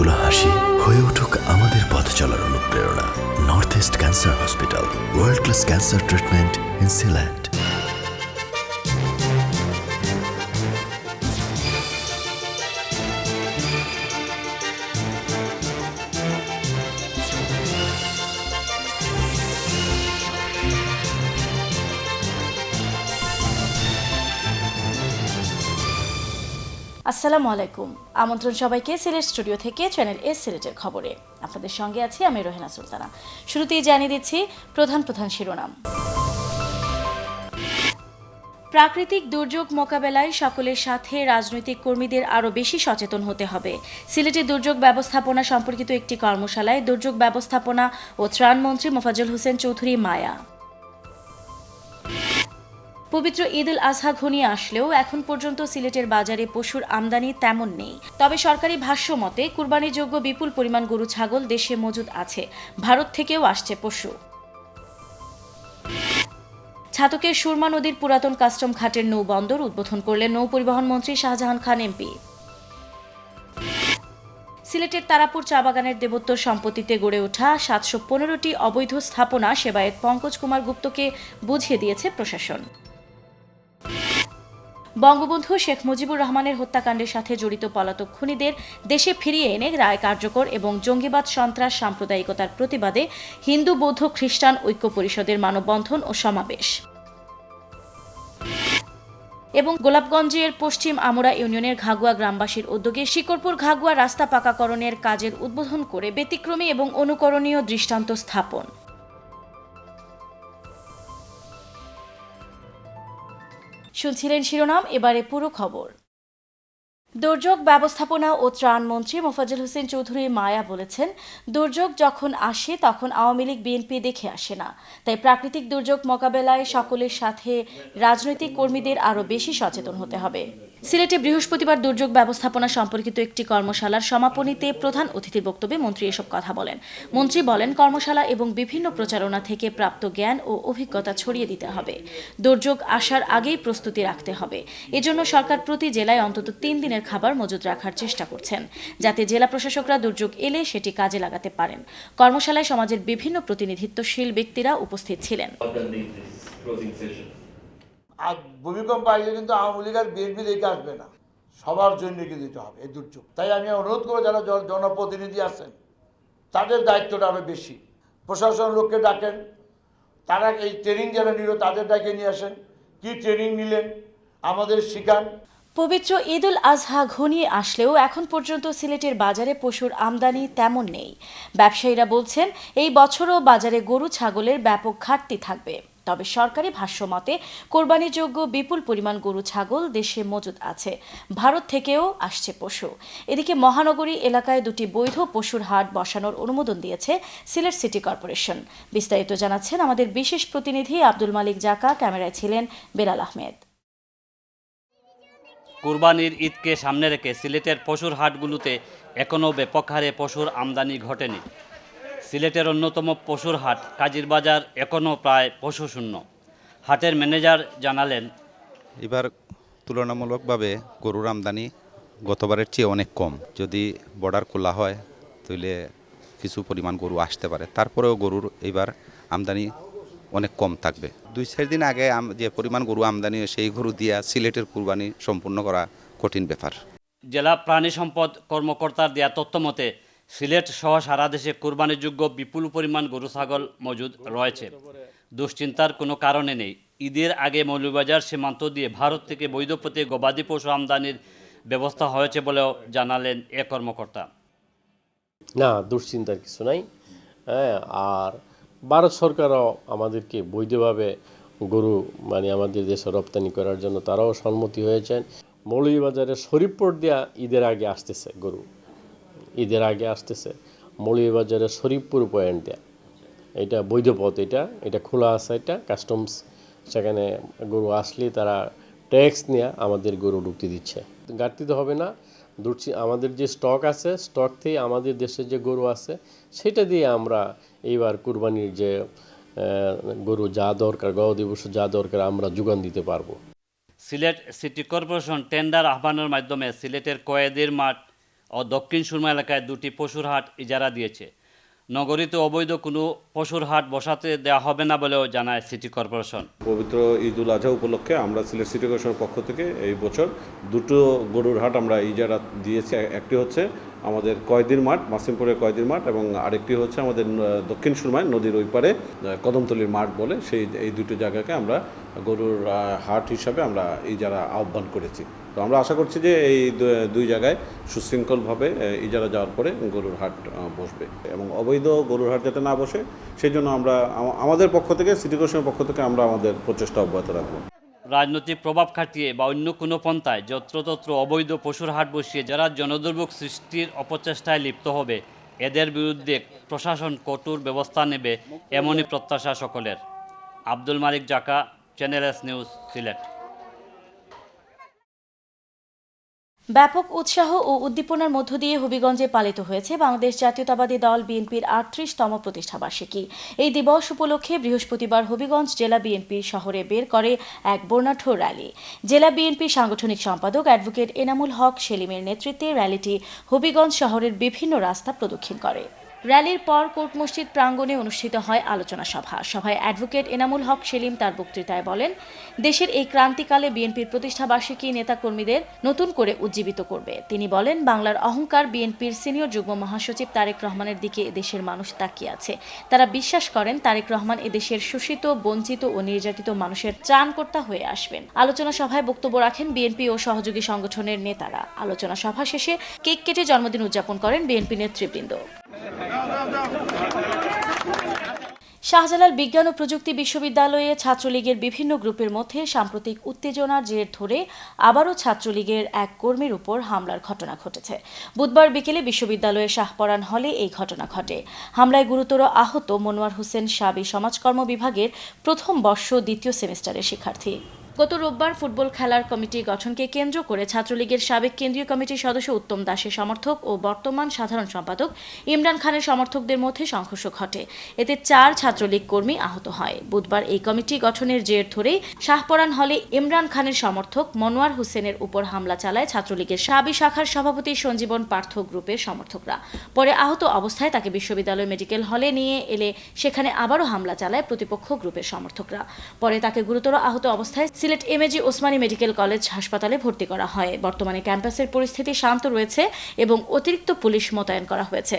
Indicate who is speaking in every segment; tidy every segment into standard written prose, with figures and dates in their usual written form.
Speaker 1: মুখগুলো হাসি হয়ে উঠুক আমাদের পথ চলার অনুপ্রেরণা। North east cancer hospital, world class cancer treatment in Sylhet.
Speaker 2: আসসালামু আলাইকুম, আমন্ত্রণ সবাইকে সিলেট স্টুডিও থেকে চ্যানেল এস সিলেটের খবরে। আপনাদের সঙ্গে আছি আমি রোহেনা সুলতানা। শুরুতেই জানিয়ে দিচ্ছি প্রধান শিরোনাম। প্রাকৃতিক দুর্যোগ মোকাবেলায় সকলের সাথে রাজনৈতিক কর্মীদের আরও বেশি সচেতন হতে হবে। সিলেটে দুর্যোগ ব্যবস্থাপনা সম্পর্কিত একটি কর্মশালায় দুর্যোগ ব্যবস্থাপনা ও ত্রাণমন্ত্রী মোফাজ্জল হোসেন চৌধুরী মায়া। পবিত্র ঈদ উল আজহা ঘনিয়ে আসলেও এখন পর্যন্ত সিলেটের বাজারে পশুর আমদানি তেমন নেই। তবে সরকারি ভাষ্য মতে কুরবানিযোগ্য বিপুল পরিমাণ গরু ছাগল দেশে মজুদ আছে, ভারত থেকেও আসছে পশু। ছাতকের সুরমা নদীর পুরাতন কাস্টম ঘাটের নৌবন্দর উদ্বোধন করলেন নৌ পরিবহন মন্ত্রী শাহজাহান খান এমপি। সিলেটের তারাপুর চা বাগানের দেবোত্তর সম্পত্তিতে গড়ে ওঠা 715টি অবৈধ স্থাপনা সেবায়েত পঙ্কজ কুমার গুপ্তকে বুঝিয়ে দিয়েছে প্রশাসন। বঙ্গবন্ধু শেখ মুজিবুর রহমানের হত্যাকাণ্ডের সাথে জড়িত পলাতক খুনিদের দেশে ফিরিয়ে এনে রায় কার্যকর এবং জঙ্গিবাদ সন্ত্রাস সাম্প্রদায়িকতার প্রতিবাদে হিন্দু বৌদ্ধ খ্রিস্টান ঐক্য পরিষদের মানববন্ধন ও সমাবেশ। এবং গোলাপগঞ্জের পশ্চিম আমুরা ইউনিয়নের ঘাগুয়া গ্রামবাসীর উদ্যোগে শিকরপুর ঘাগুয়া রাস্তা পাকাকরণের কাজের উদ্বোধন করে ব্যতিক্রমী এবং অনুকরণীয় দৃষ্টান্ত স্থাপন। শুনছিলেন শিরোনাম, এবারে পুরো খবর। দুর্যোগ ব্যবস্থাপনা ও ত্রাণ মন্ত্রী মোফাজ্জল হোসেন চৌধুরী মায়া বলেছেন, দুর্যোগ যখন আসে তখন আওয়ামী লীগ বিএনপি দেখে আসে না। তাই প্রাকৃতিক দুর্যোগ মোকাবেলায় সকলের সাথে রাজনৈতিক কর্মীদের আরও বেশি সচেতন হতে হবে। সিলেটে বৃহস্পতিবার দুর্যোগ ব্যবস্থাপনা সম্পর্কিত একটি কর্মশালার সমাপনীতে প্রধান অতিথির বক্তব্যে মন্ত্রী এসব কথা বলেন। মন্ত্রী বলেন, কর্মশালা এবং বিভিন্ন প্রচারণা থেকে প্রাপ্ত জ্ঞান ও অভিজ্ঞতা ছড়িয়ে দিতে হবে। দুর্যোগ আসার আগেই প্রস্তুতি রাখতে হবে। এজন্য সরকার প্রতি জেলায় অন্তত 3 দিনের খাবার মজুদ রাখার চেষ্টা করছেন, যাতে জেলা প্রশাসকরা দুর্যোগ এলে সেটি কাজে লাগাতে পারেন। কর্মশালায় সমাজের বিভিন্ন প্রতিনিধিত্বশীল ব্যক্তিরা উপস্থিত ছিলেন।
Speaker 3: আর ভূমিকম্প আসলে কিন্তু আওয়ামী লীগ আর বিএনপি দেখে আসবে না, সবার জন্য দিতে হবে এই দুর্যোগ। তাই আমি অনুরোধ করবো যারা জনপ্রতিনিধি আছেন তাদের দায়িত্বটা আরো বেশি। প্রশাসন লোককে ডাকেন, তারা এই ট্রেনিং যারা নিল তাদের ডাকে নিয়ে আসেন, কি ট্রেনিং নিলেন আমাদের শিখান।
Speaker 2: পবিত্র ঈদ উল আজহা ঘনিয়ে আসলেও এখন পর্যন্ত সিলেটের বাজারে পশুর আমদানি তেমন নেই। ব্যবসায়ীরা বলছেন, এই বছরও বাজারে গরু ছাগলের ব্যাপক ঘাটতি থাকবে। তবে সরকারি ভাষ্য মতে কোরবানিযোগ্য বিপুল পরিমাণ গরু ছাগল দেশে মজুদ আছে, ভারত থেকেও আসছে পশু। এদিকে মহানগরী এলাকায় 2টি বৈধ পশুর হাট বসানোর অনুমোদন দিয়েছে সিলেট সিটি কর্পোরেশন। বিস্তারিত জানাচ্ছেন আমাদের বিশেষ প্রতিনিধি আব্দুল মালিক জাকা, ক্যামেরায় ছিলেন বেলাল আহমেদ।
Speaker 4: কুরবানির ঈদকে সামনে রেখে সিলেটের পশুর হাটগুলোতে এখনও ব্যাপক হারে পশুর আমদানি ঘটেনি। সিলেটের অন্যতম পশুর হাট কাজিরবাজার এখনও প্রায় পশুশূন্য। হাটের ম্যানেজার জানালেন,
Speaker 5: এবার তুলনামূলকভাবে গরুর আমদানি গতবারের চেয়ে অনেক কম। যদি বর্ডার খোলা হয় তাহলে কিছু পরিমাণ গরু আসতে পারে, তারপরেও গরুর এবার আমদানি অনেক কম থাকবে। 2-4 দিন আগে যে পরিমাণ গরু আমদানি সেই গরু দিয়া সিলেটের কুরবানি সম্পূর্ণ করা কঠিন ব্যাপার।
Speaker 4: জেলা প্রাণী সম্পদ কর্মকর্তার দেয়া তথ্য মতে সিলেট সহ সারা দেশে কুরবানিযোগ্য বিপুল পরিমাণ গরু ছাগল মজুদ রয়েছে। দুশ্চিন্তার কোনো কারণে নেই। ঈদের আগে মৌলভীবাজার সীমান্ত দিয়ে ভারত থেকে বৈধ পথে গবাদি পশু আমদানির ব্যবস্থা হয়েছে বলেও জানালেন এ কর্মকর্তা।
Speaker 6: না, দুশ্চিন্তার কিছু নাই। আর ভারত সরকারও আমাদেরকে বৈধভাবে গরু আমাদের দেশে রপ্তানি করার জন্য তারাও সম্মতি হয়েছেন। মৌলভীবাজারের শরীফপুর দিয়া ঈদের আগে আসতেছে গরু, ঈদের আগে আসতেছে মৌলভীবাজারের শরীফপুর পয়েন্ট দেয়া। এটা বৈধ পথ, এটা খোলা আছে, এটা কাস্টমস। সেখানে গরু আসলে তারা ট্যাক্স নিয়ে আমাদের গরু ঢুকতে দিচ্ছে। ঘাটতি তো হবে না। আমাদের যে স্টক আছে, স্টক থেকে আমাদের দেশে যে গরু আছে সেটা দিয়ে আমরা এইবার কুরবানির যে গরু যা দরকার, গবাদি পশু যা দরকার আমরা যোগান দিতে পারবো।
Speaker 4: সিলেট সিটি কর্পোরেশন টেন্ডার আহ্বানের মাধ্যমে সিলেটের কয়েদির মাঠ, ও দক্ষিণ সুরমা এলাকায় 2টি পশুর হাট ইজারা দিয়েছে। নগরীতে অবৈধ কোনো পশুর হাট বসাতে দেওয়া হবে না বলেও জানায় সিটি কর্পোরেশন।
Speaker 7: পবিত্র ঈদ উল আজহা উপলক্ষে আমরা সিলেট সিটি কর্পোরেশনের পক্ষ থেকে এই বছর 2টো গরুর হাট আমরা ইজারা দিয়েছি। একটি হচ্ছে আমাদের কয়দির মাঠ, মাসিমপুরের কয়দির মাঠ, এবং আরেকটি হচ্ছে আমাদের দক্ষিণ সুরমায় নদীর ওই পারে কদমতলির মাঠ বলে, এই দুটো জায়গাকে আমরা গরুর হাট হিসাবে আমরা ইজারা আহ্বান করেছি। তো আমরা আশা করছি যে এই দুই জায়গায় সুশৃঙ্খলভাবে ইজারা যাওয়ার পরে গরুর হাট বসবে এবং অবৈধ গরুর হাট যাতে না বসে সেই জন্য আমরা আমাদের পক্ষ থেকে সিটি কর্পোরেশনের পক্ষ থেকে আমরা আমাদের প্রচেষ্টা অব্যাহত রাখবো।
Speaker 4: রাজনৈতিক প্রভাব খাটিয়ে বা অন্য কোনো পন্থায় যত্রতত্র অবৈধ পশুর হাট বসিয়ে যারা জনদুর্ভোগ সৃষ্টির অপচেষ্টায় লিপ্ত হবে এদের বিরুদ্ধে প্রশাসন কঠোর ব্যবস্থা নেবে, এমনই প্রত্যাশা সকলের। আব্দুল মালিক জাকা, চ্যানেল এস নিউজ, সিলেট।
Speaker 2: ব্যাপক উৎসাহ ও উদ্দীপনার মধ্য দিয়ে হবিগঞ্জে পালিত হয়েছে বাংলাদেশ জাতীয়তাবাদী দল বিএনপির 38তম প্রতিষ্ঠাবার্ষিকী। এই দিবস উপলক্ষে বৃহস্পতিবার হবিগঞ্জ জেলা বিএনপির শহরে বের করে এক বর্ণাঢ্য র্যালি। জেলা বিএনপির সাংগঠনিক সম্পাদক অ্যাডভোকেট এনামুল হক সেলিমের নেতৃত্বে র্যালিটি হবিগঞ্জ শহরের বিভিন্ন রাস্তা প্রদক্ষিণ করে। র্যালির পর কোর্ট মসজিদ প্রাঙ্গণে অনুষ্ঠিত হয় আলোচনা সভা। সভায় অ্যাডভোকেট এনামুল হক সেলিম তার বক্তৃতায় বলেন, দেশের এই ক্রান্তিকালে বিএনপির প্রতিষ্ঠাবার্ষিকী নেতাকর্মীদের নতুন করে উজ্জীবিত করবে। তিনি বলেন, বাংলার অহংকার বিএনপির সিনিয়র যুগ্ম মহাসচিব তারেক রহমানের দিকে এদেশের মানুষ তাকিয়ে আছে। তারা বিশ্বাস করেন তারেক রহমান এদেশের শোষিত, বঞ্চিত ও নির্যাতিত মানুষের ত্রাণকর্তা হয়ে আসবেন। আলোচনা সভায় বক্তব্য রাখেন বিএনপি ও সহযোগী সংগঠনের নেতারা। আলোচনা সভা শেষে কেক কেটে জন্মদিন উদযাপন করেন বিএনপি নেতৃবৃন্দ। শাহজালাল বিজ্ঞান ও প্রযুক্তি বিশ্ববিদ্যালয়ে ছাত্রলীগের বিভিন্ন গ্রুপের মধ্যে সাম্প্রতিক উত্তেজনার জের ধরে আবারও ছাত্রলীগের এক কর্মীর উপর হামলার ঘটনা ঘটেছে। বুধবার বিকেলে বিশ্ববিদ্যালয়ের শাহপরান হলে এই ঘটনা ঘটে। হামলায় গুরুতর আহত মনোয়ার হোসেন সাবি সমাজকর্ম বিভাগের প্রথম বর্ষ 2য় সেমিস্টারের শিক্ষার্থী। গত রোববার ফুটবল খেলার কমিটি গঠনকে কেন্দ্র করে ছাত্রলীগের সাবেক কেন্দ্রীয় কমিটির সদস্য উত্তম দাসের সমর্থক ও বর্তমান সাধারণ সম্পাদক ইমরান খানের সমর্থকদের মধ্যে সংঘর্ষ ঘটে। এতে 4 ছাত্রলীগ কর্মী আহত হয়। বুধবার এই কমিটি গঠনের জের ধরেই শাহপরান হলে ইমরান খানের সমর্থক মনোয়ার হোসেনের উপর হামলা চালায় ছাত্রলীগের সাবি শাখার সভাপতি সঞ্জীবন পার্থ গ্রুপের সমর্থকরা। পরে আহত অবস্থায় তাকে বিশ্ববিদ্যালয় মেডিকেল হলে নিয়ে এলে সেখানে আবারও হামলা চালায় প্রতিপক্ষ গ্রুপের সমর্থকরা। পরে তাকে গুরুতর আহত অবস্থায় Sylhet MAG Osmani medical college হাসপাতালে ভর্তি করা হয়। বর্তমানে ক্যাম্পাসের পরিস্থিতি শান্ত রয়েছে এবং অতিরিক্ত পুলিশ মোতায়েন করা হয়েছে।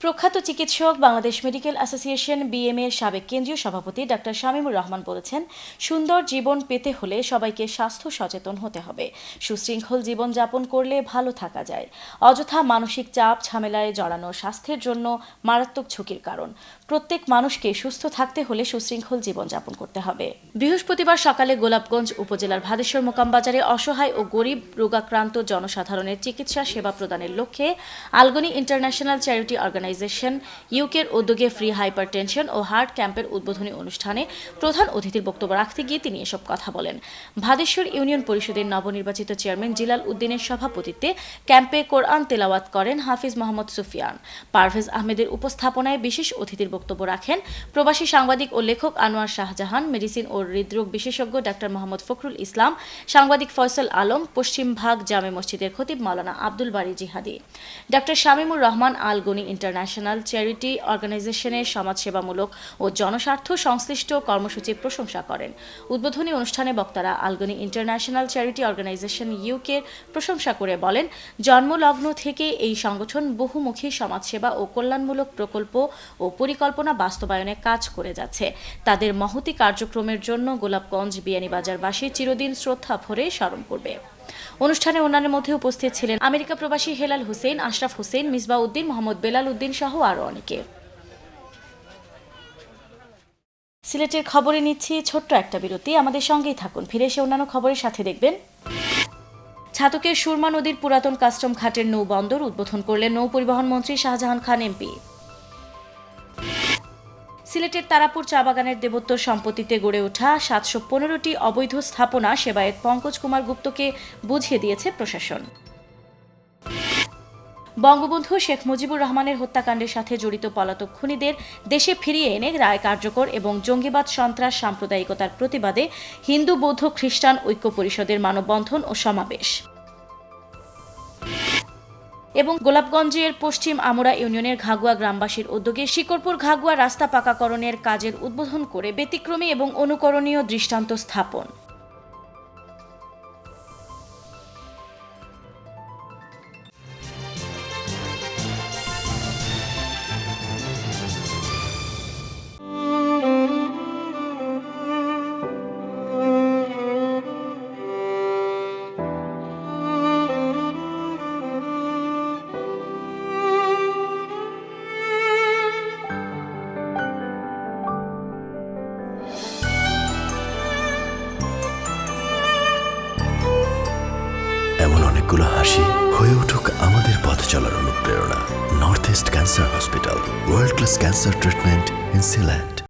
Speaker 2: প্রখ্যাত চিকিৎসক বাংলাদেশ মেডিকেল অ্যাসোসিয়েশন বিএমএ এর সাবেক কেন্দ্রীয় সভাপতি ডাক্তার শামীমুর রহমান বলেছেন, সুন্দর জীবন পেতে হলে সবাইকে স্বাস্থ্য সচেতন হতে হবে। সুশৃঙ্খল জীবন যাপন করলে ভালো থাকা যায়। অযথা মানসিক চাপ ঝামেলায় জড়ানো স্বাস্থ্যের জন্য মারাত্মক ঝুঁকির কারণ। প্রত্যেক মানুষকে সুস্থ থাকতে হলে সুশৃঙ্খল জীবন যাপন করতে হবে। বৃহস্পতিবার সকালে গোলাপগঞ্জ উপজেলার ভাদেশ্বর মোকামবাজারে অসহায় ও গরিব রোগাক্রান্ত জনসাধারণের চিকিৎসা সেবা প্রদানের লক্ষ্যে আলগনি ইন্টারন্যাশনাল চ্যারিটি অর্গানাইজেশন ইউকের উদ্যোগে ফ্রি হাইপারটেনশন ও হার্ট ক্যাম্পের উদ্বোধনী অনুষ্ঠানে প্রধান অতিথির বক্তব্য রাখতে গিয়ে তিনি এসব কথা বলেন। ভাদেশ্বর ইউনিয়ন পরিষদের নবনির্বাচিত চেয়ারম্যান জিলাল উদ্দিনের সভাপতিত্বে ক্যাম্পে কোরআন তেলাওয়াত করেন হাফিজ মোহাম্মদ সুফিয়ান। পারভেজ আহমেদের উপস্থাপনায় বিশেষ অতিথির বক্তব্য রাখেন প্রবাসী সাংবাদিক ও লেখক আনোয়ার শাহজাহান, মেডিসিন ও হৃদরোগ বিশেষজ্ঞ ডাক্তার মোহাম্মদ ফখরুল ইসলাম, সাংবাদিক ফয়সাল আলম, পশ্চিম ভাগ জামে মসজিদের খতিব মাওলানা Abdul Bari Jihadi. Doctor Shamimur Rahman Alghani international charity অর্গানাইজেশনের সমাজসেবামূলক ও জনস্বার্থ সংশ্লিষ্ট কর্মসূচির প্রশংসা করেন। উদ্বোধনী অনুষ্ঠানে বক্তারা আলগনি ইন্টারন্যাশনাল চ্যারিটি অর্গানাইজেশন ইউকের প্রশংসা করে বলেন, জন্মলগ্ন থেকে এই সংগঠন বহুমুখী সমাজসেবা ও কল্যাণমূলক প্রকল্প ও পরিকল্পনা বাস্তবায়নে কাজ করে যাচ্ছে। তাদের মহতী কার্যক্রমের জন্য গোলাপগঞ্জ বিয়ানীবাজারবাসী চিরদিন শ্রদ্ধা ভরে স্মরণ করবে। অনুষ্ঠানে অন্যান্যের মধ্যে উপস্থিত ছিলেন আমেরিকা প্রবাসী হেলাল হোসেন, আশরাফ হোসেন, মিসবাহ উদ্দিন, মোহাম্মদ বেলাল উদ্দিন সহ আরও অনেকে। সিলেটের খবরে নিচ্ছি ছোট্ট একটা বিরতি, আমাদের সঙ্গেই থাকুন। ফিরে এসে অন্যান্য খবরের সাথে দেখবেন, ছাতকের সুরমা নদীর পুরাতন কাস্টম ঘাটের নৌ বন্দর উদ্বোধন করলেন নৌ পরিবহন মন্ত্রী শাহজাহান খান এমপি। সিলেটের তারাপুর চা বাগানের দেবোত্তর সম্পত্তিতে গড়ে ওঠা 715টি অবৈধ স্থাপনা সেবায়েত পঙ্কজ কুমার গুপ্তকে বুঝিয়ে দিয়েছে প্রশাসন। বঙ্গবন্ধু শেখ মুজিবুর রহমানের হত্যাকাণ্ডের সাথে জড়িত পলাতক খুনিদের দেশে ফিরিয়ে এনে রায় কার্যকর এবং জঙ্গিবাদ সন্ত্রাস সাম্প্রদায়িকতার প্রতিবাদে হিন্দু বৌদ্ধ খ্রিস্টান ঐক্য পরিষদের মানববন্ধন ও সমাবেশ। এবং গোলাপগঞ্জের পশ্চিম আমুরা ইউনিয়নের ঘাগুয়া গ্রামবাসীর উদ্যোগে শিকরপুর ঘাগুয়া রাস্তা পাকাকরণের কাজের উদ্বোধন করে ব্যতিক্রমী এবং অনুকরণীয় দৃষ্টান্ত স্থাপন।
Speaker 1: এমন অনেকগুলো হাসি হয়ে উঠুক আমাদের পথ চলার অনুপ্রেরণা। North east cancer hospital, world class cancer treatment in Sylhet.